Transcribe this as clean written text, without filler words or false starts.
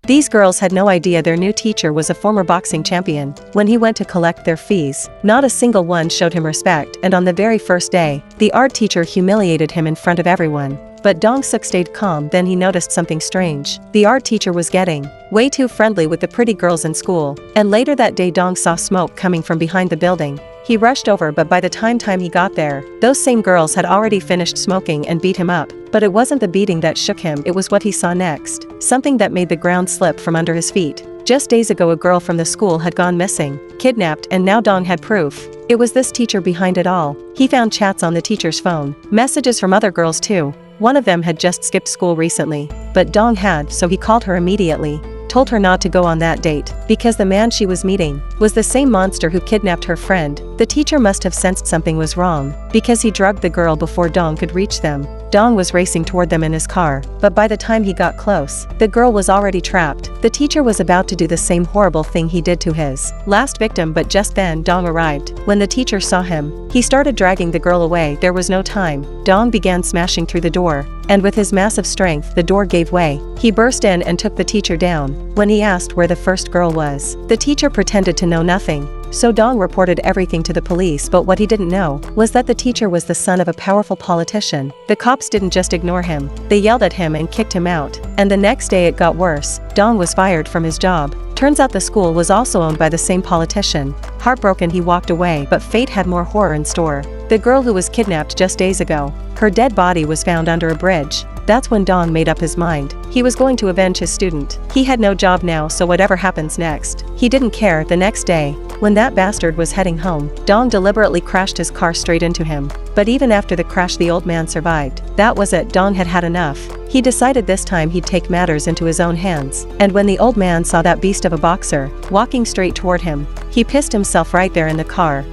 These girls had no idea their new teacher was a former boxing champion. When he went to collect their fees, not a single one showed him respect, and on the very first day, the art teacher humiliated him in front of everyone. But Dong-suk stayed calm. Then he noticed something strange. The art teacher was getting way too friendly with the pretty girls in school, and later that day Dong saw smoke coming from behind the building. He rushed over, but by the time he got there, those same girls had already finished smoking and beat him up. But it wasn't the beating that shook him, it was what he saw next. Something that made the ground slip from under his feet. Just days ago a girl from the school had gone missing, kidnapped, and now Dong had proof. It was this teacher behind it all. He found chats on the teacher's phone, messages from other girls too. One of them had just skipped school recently, but Dong had, so he called her immediately. Told her not to go on that date, because the man she was meeting was the same monster who kidnapped her friend. The teacher must have sensed something was wrong, because he drugged the girl before Dong could reach them. Dong was racing toward them in his car, but by the time he got close, the girl was already trapped. The teacher was about to do the same horrible thing he did to his last victim, but just then Dong arrived. When the teacher saw him, he started dragging the girl away. There was no time. Dong began smashing through the door, and with his massive strength the door gave way. He burst in and took the teacher down. When he asked where the first girl was, the teacher pretended to know nothing. So Dong reported everything to the police, but what he didn't know was that the teacher was the son of a powerful politician. The cops didn't just ignore him, they yelled at him and kicked him out. And the next day it got worse. Dong was fired from his job. Turns out the school was also owned by the same politician. Heartbroken, he walked away, but fate had more horror in store. The girl who was kidnapped just days ago, her dead body was found under a bridge. That's when Dong made up his mind. He was going to avenge his student. He had no job now, so whatever happens next, he didn't care. The next day, when that bastard was heading home, Dong deliberately crashed his car straight into him. But even after the crash the old man survived. That was it. Dong had had enough. He decided this time he'd take matters into his own hands. And when the old man saw that beast of a boxer walking straight toward him, he pissed himself right there in the car.